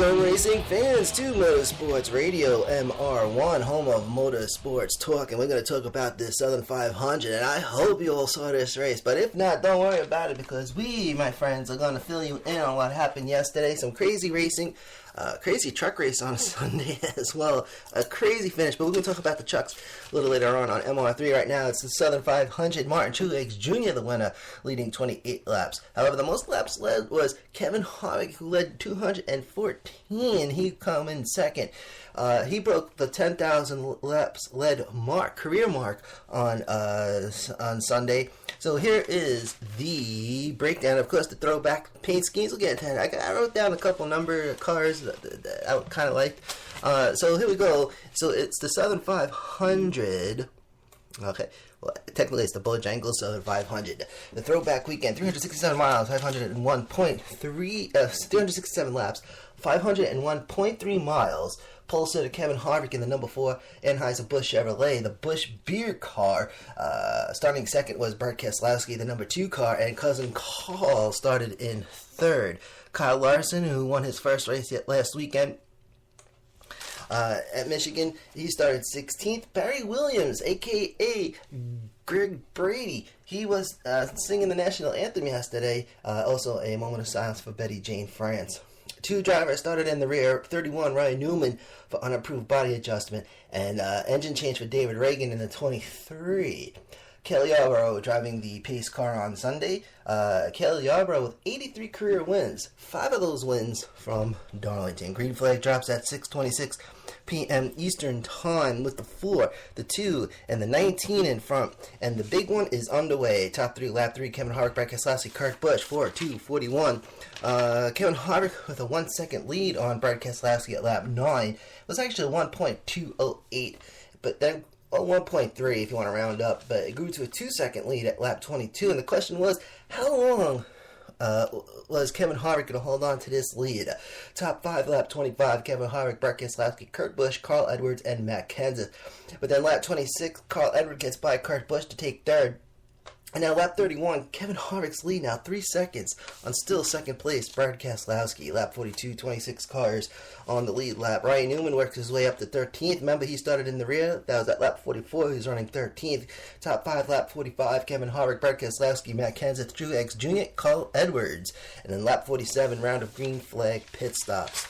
Welcome, racing fans, to Motorsports Radio MR1, home of motorsports talk, and we're going to talk about this Southern 500, and I hope you all saw this race, but if not, don't worry about it, because we, my friends, are going to fill you in on what happened yesterday. Some crazy racing, crazy truck race on a Sunday as well, a crazy finish, but we're going to talk about the trucks a little later on MR3. Right now, it's the Southern 500, Martin Truex Jr., the winner, leading 28 laps. However, the most laps led was Kevin Harvick, who led 214. He come in second. He broke the 10,000 laps led mark, career mark, on Sunday. So here is the breakdown. Of course, the throwback paint schemes will get 10. I wrote down a couple number of cars that I kind of liked. So here we go. So it's the Southern 500. Okay. Well, technically it's the Bojangles Southern 500. The throwback weekend, 367 miles, 367 laps, 501.3 miles. Pole sitter Kevin Harvick in the number 4 Anheuser-Busch Chevrolet, the Busch Beer car. Starting second was Burt Keselowski, the number 2 car, and Cousin Carl started in third. Kyle Larson, who won his first race last weekend at Michigan, he started 16th. Barry Williams, a.k.a. Greg Brady, he was singing the national anthem yesterday. Also a moment of silence for Betty Jane France. 2 drivers started in the rear. 31, Ryan Newman for unapproved body adjustment, and engine change for David Reagan in the 23. Kelly Yarborough driving the pace car on Sunday. Kelly Yarborough with 83 career wins, 5 of those wins from Darlington. Green flag drops at 6:26 p.m. Eastern Time with the 4, the 2, and the 19 in front. And the big one is underway. Top 3, lap 3, Kevin Harvick, Brad Keselowski, Kurt Busch, 4:2:41. Kevin Harvick with a 1-second lead on Brad Keselowski at lap 9. It was actually 1.208, but then 1.3 if you want to round up, but it grew to a 2-second lead at lap 22. And the question was, how long was Kevin Harvick going to hold on to this lead? Top 5, lap 25, Kevin Harvick, Brad Keselowski, Kurt Busch, Carl Edwards, and Matt Kenseth. But then lap 26, Carl Edwards gets by Kurt Busch to take third. And now lap 31, Kevin Harvick's lead now 3 seconds on still second place, Brad Keselowski. Lap 42, 26 cars on the lead lap. Ryan Newman works his way up to 13th. Remember, he started in the rear. That was at lap 44. He was running 13th. Top 5, lap 45, Kevin Harvick, Brad Keselowski, Matt Kenseth, Truex Jr., Carl Edwards. And then lap 47, round of green flag pit stops.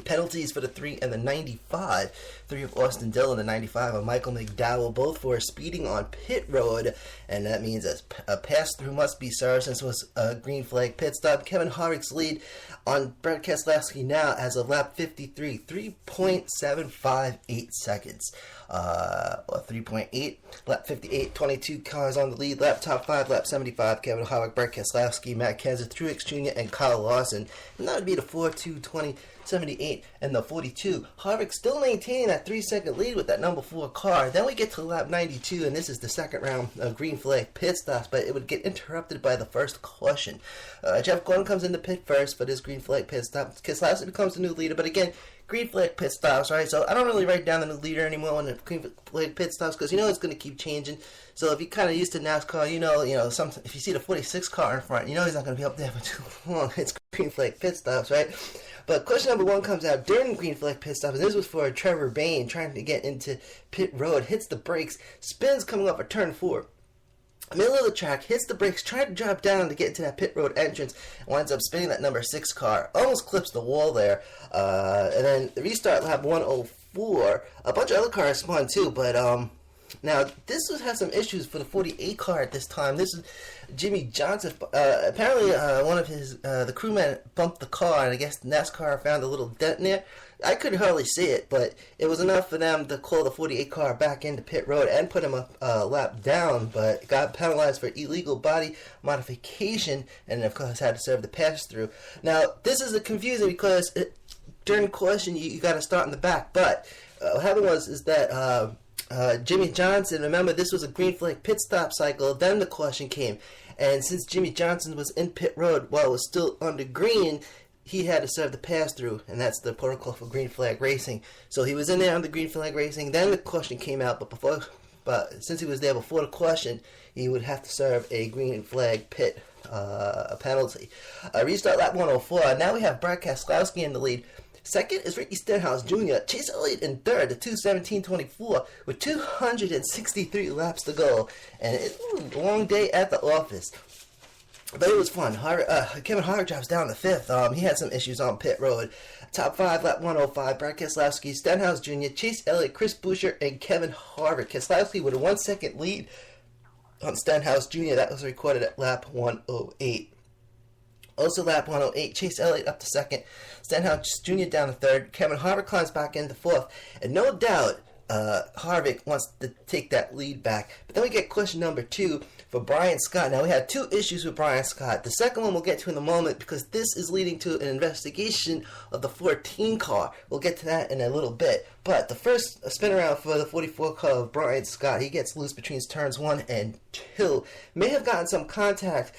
Penalties for the 3 and the 95. 3 of Austin Dillon, the 95 of Michael McDowell, both for speeding on pit road, and that means a pass-through must be served since it was a green flag pit stop. Kevin Harvick's lead on Brad Keselowski now as of lap 53, 3.758 seconds. Or 3.8, lap 58, 22 cars on the lead. Lap top 5, lap 75, Kevin Harvick, Brad Keselowski, Matt Kenseth, Truex Jr., and Kyle Larson. And that would be the 4-2, 20, 78, and the 42. Harvick still maintaining that 3-second lead with that number 4 car. Then we get to lap 92, and this is the second round of green flag pit stops, but it would get interrupted by the first caution. Jeff Gordon comes in the pit first for this green flag pit stop. Keselowski becomes the new leader, but again, green flag pit stops, right? So I don't really write down the new leader anymore on the green flag pit stops because you know it's going to keep changing. So if you're kind of used to NASCAR, you know, if you see the 46 car in front, you know he's not going to be up there for too long. It's green flag pit stops, right? But question number 1 comes out during green flag pit stop, and this was for Trevor Bayne trying to get into pit road, hits the brakes, spins coming off a turn 4. Middle of the track, hits the brakes, tried to drop down to get into that pit road entrance, winds up spinning that number 6 car, almost clips the wall there, and then the restart lap 104, a bunch of other cars spun too, but now this has some issues for the 48 car at this time. This is Jimmy Johnson. Apparently one of his, the crewman bumped the car, and I guess NASCAR found a little dent in there. I couldn't hardly see it, but it was enough for them to call the 48 car back into pit road and put him a lap down, but got penalized for illegal body modification and, of course, had to serve the pass-through. Now, this is confusing because during caution, you got to start in the back, but what happened is that Jimmy Johnson, remember, this was a green flag pit stop cycle, then the caution came, and since Jimmy Johnson was in pit road while it was still under green, he had to serve the pass-through, and that's the protocol for green flag racing. So he was in there on the green flag racing, then the caution came out, but before but since he was there before the caution, he would have to serve a green flag pit penalty. Restart lap 104. Now we have Brad Keselowski in the lead. Second is Ricky Stenhouse Jr. Chase Elliott in third, the 2:17.24, with 263 laps to go. And it's a long day at the office. But it was fun. Kevin Harvick drops down to fifth. He had some issues on pit road. Top 5, lap 105, Brad Keselowski, Stenhouse Jr., Chase Elliott, Chris Buescher, and Kevin Harvick. Keselowski with a 1 second lead on Stenhouse Jr. That was recorded at lap 108. Also lap 108, Chase Elliott up to second, Stenhouse Jr. down to third, Kevin Harvick climbs back into fourth, and no doubt Harvick wants to take that lead back. But then we get question number 2 for Brian Scott. Now we had 2 issues with Brian Scott. The second one we'll get to in a moment because this is leading to an investigation of the 14 car. We'll get to that in a little bit. But the first spin around for the 44 car of Brian Scott, he gets loose between turns 1 and 2. May have gotten some contact,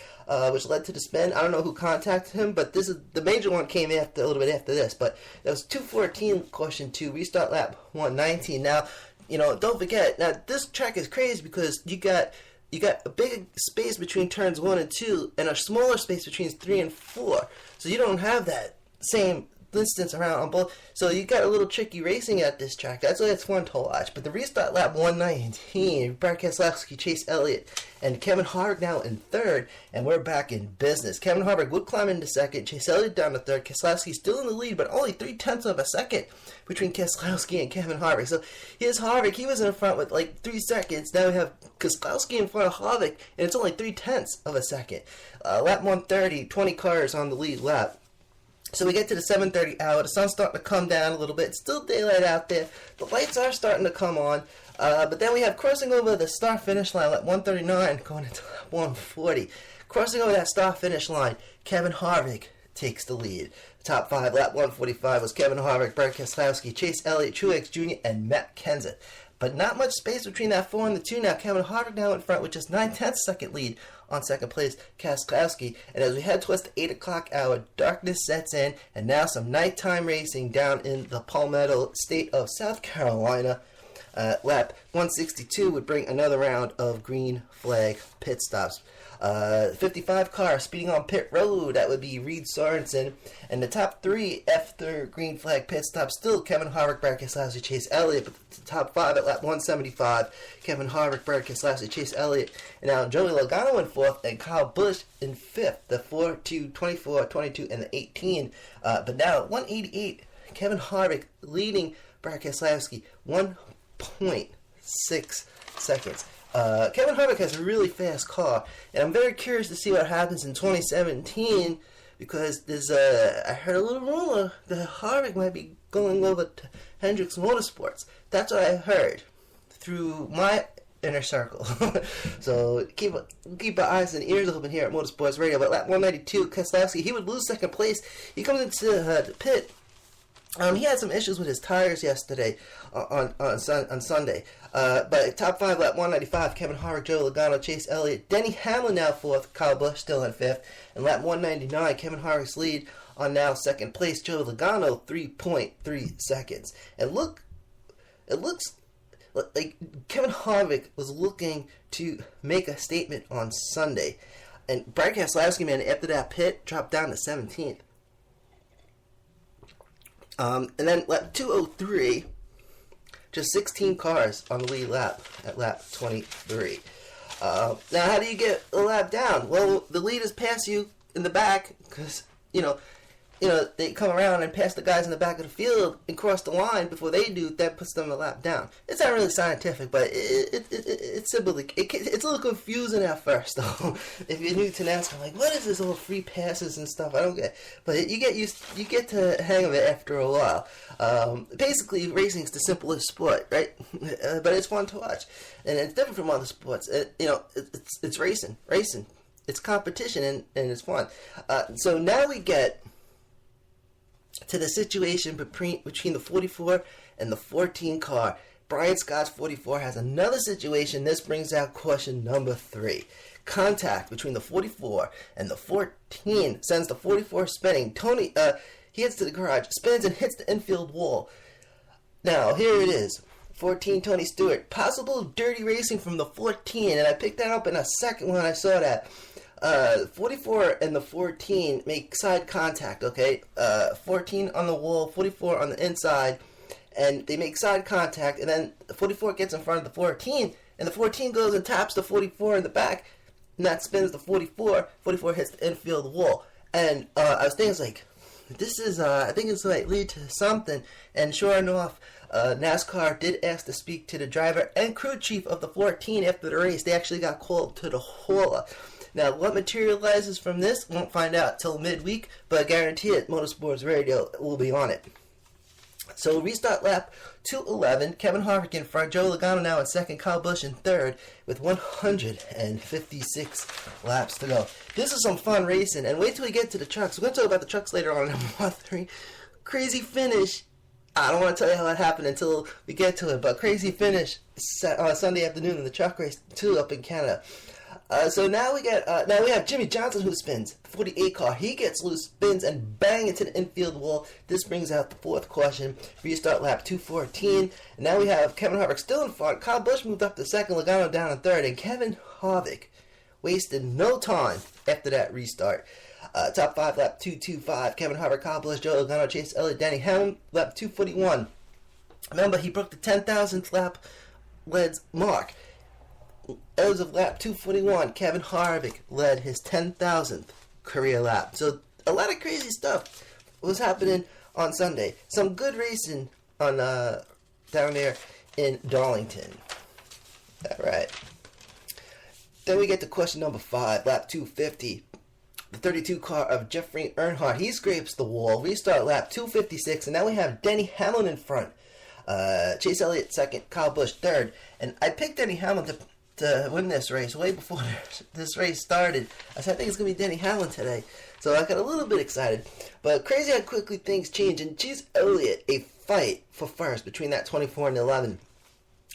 which led to the spin. I don't know who contacted him, but this is the major one came after a little bit after this. But that was 2:14, caution 2, restart lap 119. Now, don't forget. Now this track is crazy because you got a big space between turns 1 and 2 and a smaller space between 3 and 4. So you don't have that same distance around on both. So you got a little tricky racing at this track. That's why it's fun to watch. But the restart lap 119, Brad Keselowski, Chase Elliott, and Kevin Harvick now in third, and we're back in business. Kevin Harvick would climb into second, Chase Elliott down to third, Keselowski still in the lead, but only 0.3 of a second between Keselowski and Kevin Harvick. So here's Harvick, he was in front with like 3 seconds. Now we have Keselowski in front of Harvick, and it's only 0.3 of a second. Lap 130, 20 cars on the lead lap. So we get to the 7:30 hour. The sun's starting to come down a little bit. It's still daylight out there. The lights are starting to come on. But then we have crossing over the start-finish line at 139 going into 140. Crossing over that start-finish line, Kevin Harvick takes the lead. Top 5, lap 145 was Kevin Harvick, Brad Keselowski, Chase Elliott, Truex Jr., and Matt Kenseth. But not much space between that 4 and the 2 now. Kevin Harvick now in front with just 9/10 second lead on second place, Keselowski. And as we head towards the 8 o'clock hour, darkness sets in, and now some nighttime racing down in the Palmetto state of South Carolina. Lap 162 would bring another round of green flag pit stops. 55 car speeding on pit road, that would be Reed Sorensen. And the top 3 after green flag pit stop still Kevin Harvick, Brad Keselowski, Chase Elliott. But the top 5 at lap 175, Kevin Harvick, Brad Keselowski, Chase Elliott. And now Joey Logano in 4th and Kyle Busch in 5th. The 4, 2, 24, 22, and the 18. But now at 188, Kevin Harvick leading Brad Keselowski 1.6 seconds. Kevin Harvick has a really fast car, and I'm very curious to see what happens in 2017 because there's I heard a little rumor that Harvick might be going over to Hendricks Motorsports. That's what I heard through my inner circle. So keep our eyes and ears open here at Motorsports Radio. But lap 192, Keselowski, he would lose second place. He comes into the pit. He had some issues with his tires yesterday on Sunday. But top 5, lap 195, Kevin Harvick, Joey Logano, Chase Elliott, Denny Hamlin now 4th, Kyle Busch still in 5th. And lap 199, Kevin Harvick's lead on now second place, Joey Logano 3.3 seconds. And it looks like Kevin Harvick was looking to make a statement on Sunday. And Brad Keselowski, man, after that pit, dropped down to 17th. And then lap 203, just 16 cars on the lead lap at lap 23. Now, how do you get a lap down? Well, the leaders pass you in the back because, they come around and pass the guys in the back of the field and cross the line before they do. That puts them a lap down. It's not really scientific, but it's simply it's a little confusing at first, though. If you're new to NASCAR, like, what is this all free passes and stuff? I don't get. But you get to hang of it after a while. Basically, racing's the simplest sport, right? But it's fun to watch, and it's different from other sports. It's racing. It's competition, and it's fun. So now we get to the situation between the 44 and the 14 car. Brian Scott's 44 has another situation. This brings out question number 3. Contact between the 44 and the 14 sends the 44 spinning. Tony, he heads to the garage, spins and hits the infield wall. Now, here it is. 14, Tony Stewart. Possible dirty racing from the 14, and I picked that up in a second when I saw that. 44 and the 14 make side contact, okay? 14 on the wall, 44 on the inside, and they make side contact, and then the 44 gets in front of the 14, and the 14 goes and taps the 44 in the back, and that spins the 44. 44 hits the infield wall. And I was thinking, like, this is, I think it's like lead to something. And sure enough, NASCAR did ask to speak to the driver and crew chief of the 14 after the race. They actually got called to the Hall. Now, what materializes from this, won't find out till midweek, but I guarantee it, Motorsports Radio will be on it. So restart lap 211, Kevin Harvick in front, Joe Logano now in second, Kyle Busch in third, with 156 laps to go. This is some fun racing, and wait till we get to the trucks. We're going to talk about the trucks later on in #3. Crazy finish. I don't want to tell you how that happened until we get to it, but crazy finish Sunday afternoon in the truck race 2 up in Canada. So now we have Jimmy Johnson who spins the 48 car. He gets loose, spins, and bang into the infield wall. This brings out the fourth caution. Restart lap 214. And now we have Kevin Harvick still in front. Kyle Busch moved up to second, Logano down in third, and Kevin Harvick wasted no time after that restart. Top 5 lap 225. Kevin Harvick, Kyle Busch, Joe Logano, Chase Elliott, Denny Hamlin, lap 241. Remember, he broke the 10,000th lap leads mark. As of lap 241, Kevin Harvick led his 10,000th career lap. So a lot of crazy stuff was happening on Sunday. Some good racing on down there in Darlington. All right. Then we get to question number 5, lap 250. The 32 car of Jeffrey Earnhardt. He scrapes the wall. Restart lap 256, and now we have Denny Hamlin in front. Chase Elliott second, Kyle Busch third. And I picked Denny Hamlin to win this race way before this race started. I said I think it's going to be Denny Hamlin today. So I got a little bit excited. But crazy how quickly things change. And Chase Elliott, a fight for first between that 24 and 11.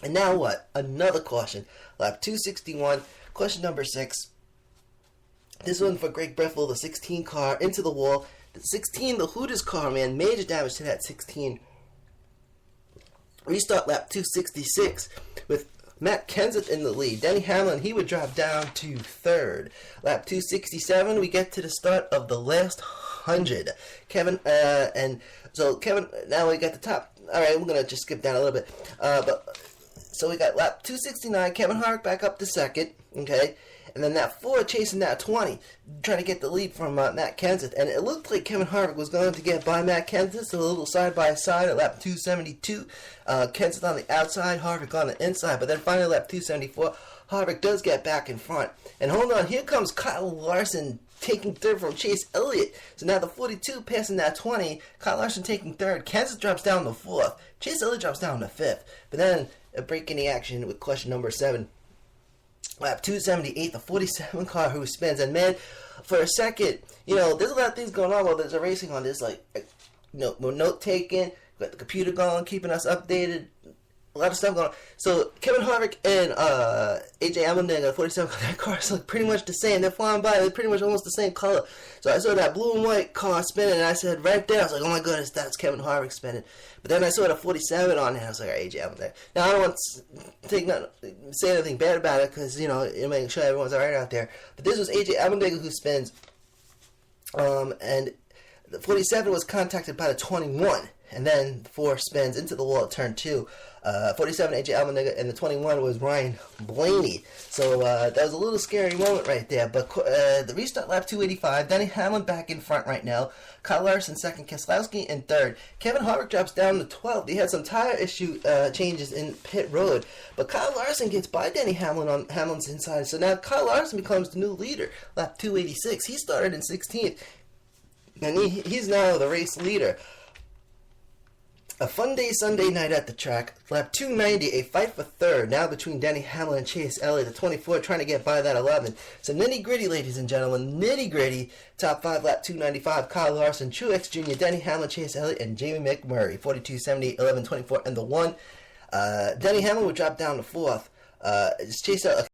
And now what? Another caution. Lap 261, question number 6. This one for Greg Breffel, the 16 car, into the wall. The 16, the Hooters car, man. Major damage to that 16. Restart lap 266 with Matt Kenseth in the lead. Denny Hamlin, he would drop down to third. Lap 267, we get to the start of the last 100. Kevin, now we got the top. All right, we're going to just skip down a little bit. So we got lap 269, Kevin Harvick back up to second, okay? And then that 4 chasing that 20, trying to get the lead from Matt Kenseth. And it looked like Kevin Harvick was going to get by Matt Kenseth, so a little side-by-side at lap 272. Kenseth on the outside, Harvick on the inside. But then finally, lap 274, Harvick does get back in front. And hold on, here comes Kyle Larson taking third from Chase Elliott. So now the 42 passing that 20, Kyle Larson taking third. Kenseth drops down to fourth. Chase Elliott drops down to fifth. But then a break in the action with question number 7. Lap 278, the 47 car who spins. And man, for a second, there's a lot of things going on while there's a racing on this. Like, we're note taking, got the computer going, keeping us updated. A lot of stuff going on. So Kevin Harvick and AJ Allmendinger, the 47 car, that cars look pretty much the same. They're flying by. They're pretty much almost the same color. So I saw that blue and white car spinning, and I said right there, I was like, oh my goodness, that's Kevin Harvick spinning. But then I saw the 47 on there, I was like, AJ Allmendinger. Now I don't want to say anything bad about it because make sure everyone's all right out there. But this was AJ Allmendinger who spins, and the 47 was contacted by the 21. And then 4 spins into the wall at turn 2. 47, AJ Allmendinger, and the 21 was Ryan Blaney. So that was a little scary moment right there. But the restart lap 285, Denny Hamlin back in front right now. Kyle Larson second, Keselowski in third. Kevin Harvick drops down to 12th. He had some tire issue changes in pit road. But Kyle Larson gets by Denny Hamlin on Hamlin's inside. So now Kyle Larson becomes the new leader. Lap 286. He started in 16th. And he's now the race leader. A fun day Sunday night at the track. Lap 290, a fight for third. Now between Denny Hamlin and Chase Elliott. The 24 trying to get by that 11. So nitty gritty, ladies and gentlemen. Nitty gritty. Top 5, lap 295. Kyle Larson, Truex Jr., Denny Hamlin, Chase Elliott, and Jamie McMurray. 42, 78, 11, 24, and the 1. Denny Hamlin would drop down to 4th. Chase Elliott.